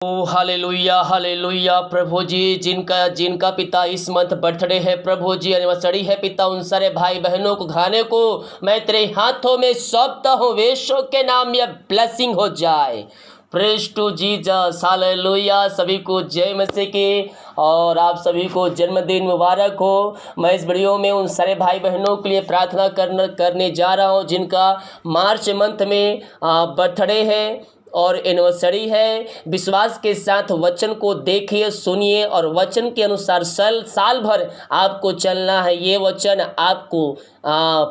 ओ hallelujah hallelujah प्रभु जी, जिनका जिनका पिता इस मंथ बर्थडे है प्रभु जी, एनिवर्सरी है पिता, उन सारे भाई बहनों को घराने को मैं तेरे हाथों में सौंपता हूँ। वेशों के नाम यह ब्लेसिंग हो जाए। Praise to Jesus hallelujah. सभी को जय मसीह की और आप सभी को जन्मदिन मुबारक हो। मैं इस वीडियो में उन सारे भाई बहनों के लिए प्रार्थना करने जा रहा हूँ जिनका मार्च मंथ में बर्थडे है और एनिवर्सरी है। विश्वास के साथ वचन को देखिए, सुनिए और वचन के अनुसार साल भर आपको चलना है। ये वचन आपको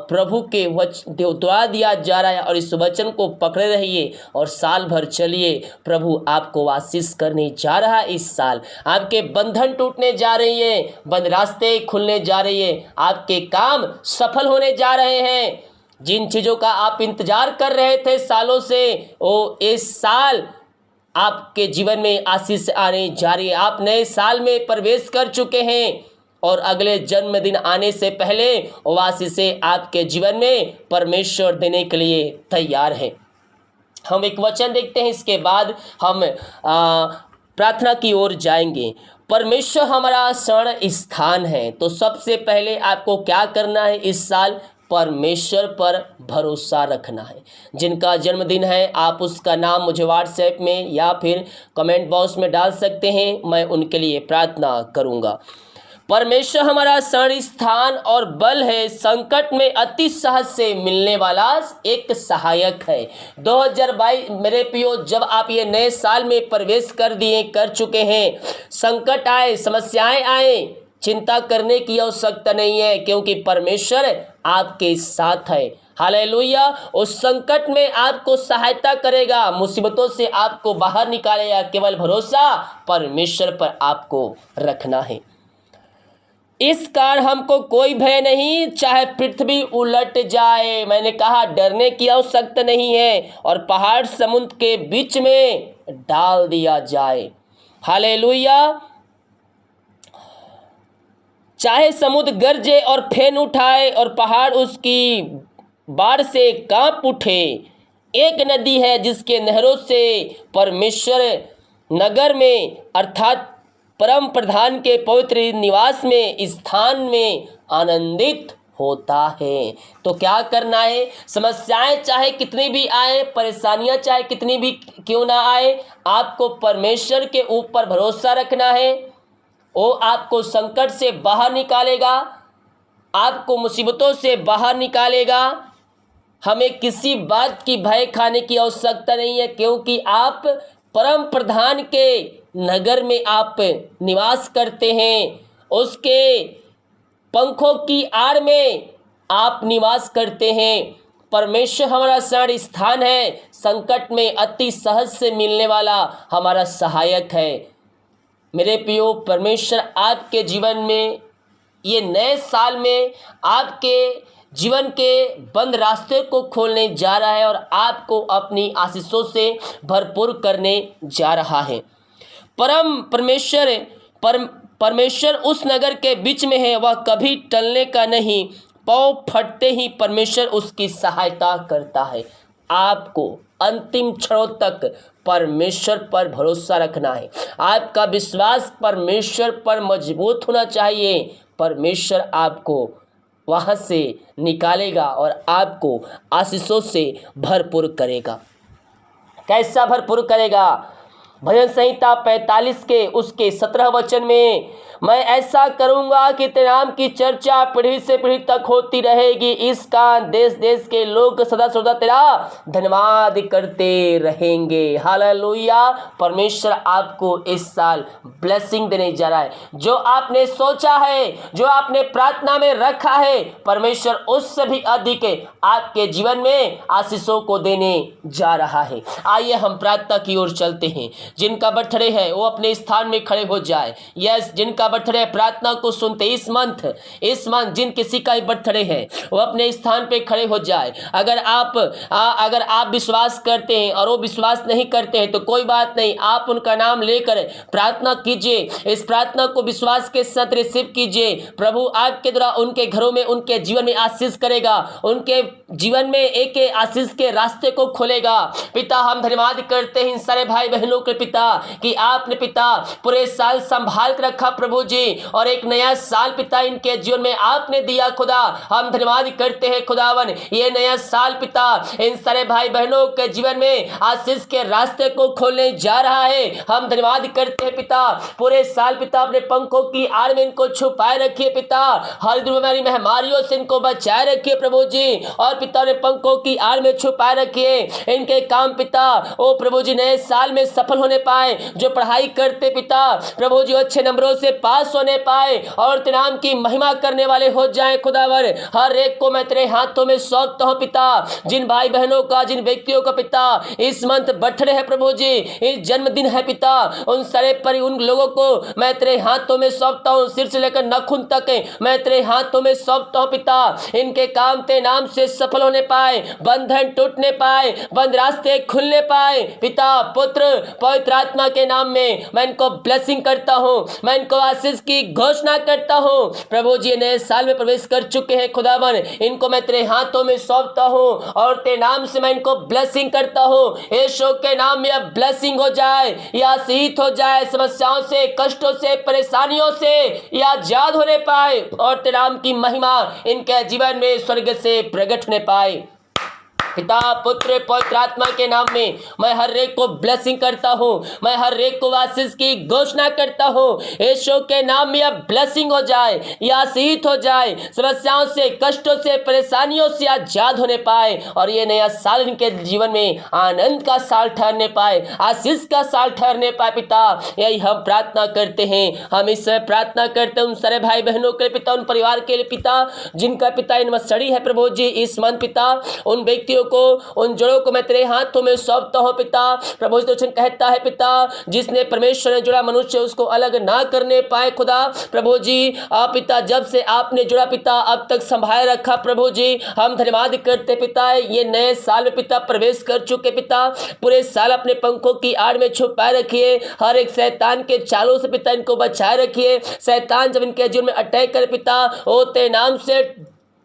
प्रभु के द्वारा दिया जा रहा है और इस वचन को पकड़े रहिए और साल भर चलिए। प्रभु आपको आशीष करने जा रहा है। इस साल आपके बंधन टूटने जा रही है, बंद रास्ते खुलने जा रही है, आपके काम सफल होने जा रहे हैं। जिन चीज़ों का आप इंतजार कर रहे थे सालों से, वो इस साल आपके जीवन में आशीष आने जा रही है। आप नए साल में प्रवेश कर चुके हैं और अगले जन्मदिन आने से पहले वो आशीषें आपके जीवन में परमेश्वर देने के लिए तैयार है। हम एक वचन देखते हैं, इसके बाद हम प्रार्थना की ओर जाएंगे। परमेश्वर हमारा शरण स्थान है। तो सबसे पहले आपको क्या करना है? इस साल परमेश्वर पर भरोसा रखना है। जिनका जन्मदिन है आप उसका नाम मुझे व्हाट्सएप में या फिर कमेंट बॉक्स में डाल सकते हैं, मैं उनके लिए प्रार्थना करूंगा। परमेश्वर हमारा शरण स्थान और बल है, संकट में अति सहज से मिलने वाला एक सहायक है। 2022 मेरे प्रियो, जब आप ये नए साल में प्रवेश कर चुके हैं, संकट आए, समस्याएं आए, चिंता करने की आवश्यकता नहीं है, क्योंकि परमेश्वर आपके साथ है। हालेलुया। उस संकट में आपको सहायता करेगा, मुसीबतों से आपको बाहर निकालेगा। केवल भरोसा परमेश्वर पर आपको रखना है। इस कारण हमको कोई भय नहीं, चाहे पृथ्वी उलट जाए। मैंने कहा डरने की आवश्यकता नहीं है, और पहाड़ समुद्र के बीच में डाल दिया जाए। हालेलुया। चाहे समुद्र गरजे और फेन उठाए और पहाड़ उसकी बाढ़ से कांप उठे। एक नदी है जिसके नहरों से परमेश्वर नगर में अर्थात परम प्रधान के पवित्र निवास में स्थान में आनंदित होता है। तो क्या करना है? समस्याएं चाहे कितनी भी आए, परेशानियां चाहे कितनी भी क्यों ना आए, आपको परमेश्वर के ऊपर भरोसा रखना है। वो आपको संकट से बाहर निकालेगा, आपको मुसीबतों से बाहर निकालेगा। हमें किसी बात की भय खाने की आवश्यकता नहीं है, क्योंकि आप परम प्रधान के नगर में आप निवास करते हैं। उसके पंखों की आड़ में आप निवास करते हैं। परमेश्वर हमारा शरण स्थान है, संकट में अति सहज से मिलने वाला हमारा सहायक है। मेरे प्रियो, परमेश्वर आपके जीवन में ये नए साल में आपके जीवन के बंद रास्ते को खोलने जा रहा है और आपको अपनी आशीषों से भरपूर करने जा रहा है। परमेश्वर उस नगर के बीच में है, वह कभी टलने का नहीं। पाँव फटते ही परमेश्वर उसकी सहायता करता है। आपको अंतिम क्षणों तक परमेश्वर पर भरोसा रखना है। आपका विश्वास परमेश्वर पर मजबूत होना चाहिए। परमेश्वर आपको वहाँ से निकालेगा और आपको आशीषों से भरपूर करेगा। कैसा भरपूर करेगा? भजन संहिता 45 के उसके 17 वचन में, मैं ऐसा करूंगा कि तेरे नाम की चर्चा पीढ़ी से पीढ़ी तक होती रहेगी। इस कारण देश देश के लोग सदा सदा तेरा धन्यवाद करते रहेंगे। हालेलुया। परमेश्वर आपको इस साल ब्लेसिंग देने जा रहा है। जो आपने सोचा है, जो आपने प्रार्थना में रखा है, परमेश्वर उससे भी अधिक आपके जीवन में आशीषों को देने जा रहा है। आइए हम प्रार्थना की ओर चलते हैं। जिनका बर्थडे है वो अपने स्थान में खड़े हो जाए। यस, जिनका बर्थडे प्रार्थना को सुनते इस मंथ जिन किसी का बर्थडे है वो अपने स्थान पे खड़े हो जाए। अगर आप विश्वास करते हैं और वो विश्वास नहीं करते हैं तो कोई बात नहीं, आप उनका नाम लेकर प्रार्थना कीजिए। इस प्रार्थना को विश्वास के साथ रिसीव कीजिए। प्रभु आपके द्वारा उनके घरों में, उनके जीवन में आशीष करेगा, उनके जीवन में एक आशीष के रास्ते को खोलेगा। पिता, हम धन्यवाद करते हैं इन सारे भाई बहनों के पिता कि आपने पिता पूरे साल संभाल कर रखा प्रभु जी, और एक नया साल पिता इनके जीवन में आपने दिया खुदा। हम धन्यवाद करते हैं खुदावन, ये नया साल पिता इन सारे भाई बहनों के जीवन में आशीष के रास्ते को खोलने जा रहा है। हम धन्यवाद करते हैं पिता, पूरे साल पिता अपने पंखों की आड़ में इनको छुपाए रखिए पिता, हर बीमारी महामारियों से इनको बचाए रखिए प्रभु जी, और पिता ने पंखों की आड़ में छुपाए रखिए। इनके काम पिता ओ प्रभु जी नए साल में सफल होने पाए, जो पढ़ाई करते पिता प्रभु जी अच्छे नंबरों से पास होने पाए और तेरे नाम की महिमा करने वाले हो जाए खुदावर। हर एक को मैं तेरे हाथों में सौंपता हूं पिता, जिन भाई बहनों का, जिन व्यक्तियों का पिता इस मंथ बर्थडे है प्रभु जी, इस जन्मदिन है पिता, उन सारे उन लोगों को मैं तेरे हाथों में सौंपता हूं, सिर से लेकर नाखून तक मैं तेरे हाथों में सौंपता हूं पिता। इनके काम तेरे नाम से सफल होने पाए, बंधन टूटने पाए, बंद रास्ते खुलने पाए पिता, पुत्र पवित्र आत्मा के नाम में मैं इनको ब्लेसिंग करता हूं, मैं इनको आशीष की घोषणा करता हूं। प्रभु जी नए साल में प्रवेश कर चुके हैं खुदावन, इनको मैं तेरे हाथों में सौंपता हूं और तेरे नाम से मैं इनको ब्लेसिंग करता हूं। यीशु के नाम में अब ब्लेसिंग हो जाए, या आशीष हो जाए, समस्याओं से, कष्टों से, परेशानियों से या आजाद होने पाए, और तेरे नाम की महिमा इनके जीवन में स्वर्ग से प्रकट होने पाए। पिता पुत्र पवित्र आत्मा के नाम में मैं हर एक को ब्लेसिंग करता हूं, मैं हर एक को आशीष की घोषणा करता हूं। यीशु के नाम में अब ब्लेसिंग हो जाए, या आशीष हो जाए, समस्याओं से, कष्टों से, परेशानियों से आजाद होने पाए, और ये नया साल इनके जीवन में आनंद का साल ठहरने पाए, आशीष का साल ठहरने पाए पिता। यही हम प्रार्थना करते हैं। हम इस समय प्रार्थना करते हैं उन सारे भाई बहनों के लिए पिता, उन परिवार के लिए पिता जिनका पिता एनिवर्सरी है प्रभु जी इस मंथ पिता, उन व्यक्तियों को, उन जड़ों को मैं तेरे हाथों में सौंपता हूं पिता। प्रभु जी तो कहता है पिता, जिसने परमेश्वर ने जुड़ा मनुष्य उसको अलग ना करने पाए खुदा। प्रभु जी आप पिता जब से आपने जुड़ा पिता अब तक संभाल रखा प्रभु जी, हम धन्यवाद करते पिता। ये नए साल में पिता प्रवेश कर चुके पिता, पूरे साल अपने पंखों की आड़ में छुपाए रखिए, हर एक शैतान के चालों से पिता इनको बचाए रखिए। शैतान जब इनके जीवन में अटैक करे पिता, ओ तेरे नाम से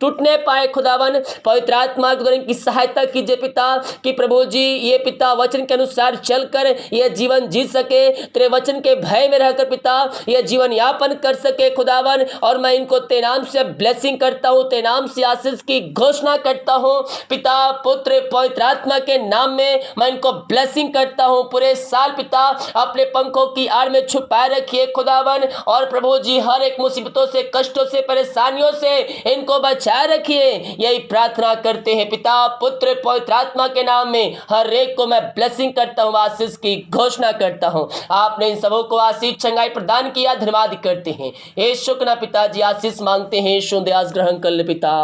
टूटने पाए खुदावन। पवित्र आत्मा के द्वारा इनकी सहायता कीजिए पिता, कि प्रभु जी ये पिता वचन के अनुसार चलकर ये जीवन जी सके, तेरे वचन के भय में रहकर पिता ये जीवन यापन कर सके खुदावन। और मैं इनको तेरे नाम से ब्लेसिंग करता हूँ, तेरे नाम से आशीष की घोषणा करता हूँ पिता पुत्र पवित्र आत्मा के नाम में मैं इनको ब्लेसिंग करता हूँ। पूरे साल पिता अपने पंखों की आड़ में छुपाए रखिए खुदावन, और प्रभु जी हर एक मुसीबतों से, कष्टों से, परेशानियों से इनको बचा रखिए। यही प्रार्थना करते हैं पिता पुत्र पवित्र आत्मा के नाम में। हर एक को मैं ब्लेसिंग करता हूं, आशीष की घोषणा करता हूं। आपने इन सबों को आशीष चंगाई प्रदान किया, धन्यवाद करते हैं। यीशु के नाम पिताजी आशीष मांगते हैं, शुद्ध ग्रहण कर ले पिता,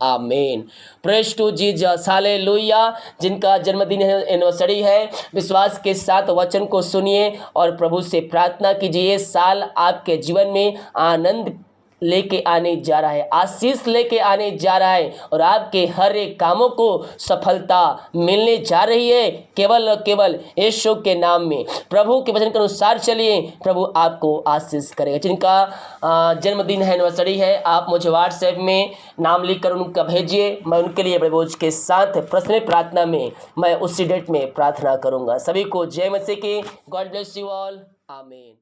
आमीन। Praise to Jesus, hallelujah. जिनका जन्मदिन है, एनिवर्सरी है, विश्वास के साथ वचन को सुनिए और प्रभु से प्रार्थना कीजिए। ये साल आपके जीवन में आनंद लेके आने जा रहा है, आशीष लेके आने जा रहा है, और आपके हर एक कामों को सफलता मिलने जा रही है, केवल और केवल यीशु के नाम में। प्रभु के वचन के अनुसार चलिए, प्रभु आपको आशीष करेगा। जिनका जन्मदिन है, एनिवर्सरी है, आप मुझे व्हाट्सएप में नाम लिखकर उनका भेजिए, मैं उनके लिए प्रभु के साथ पर्सनल प्रार्थना में मैं उसी डेट में प्रार्थना करूँगा। सभी को जय मसीह की। गॉड ब्लेस यू ऑल, आमीन।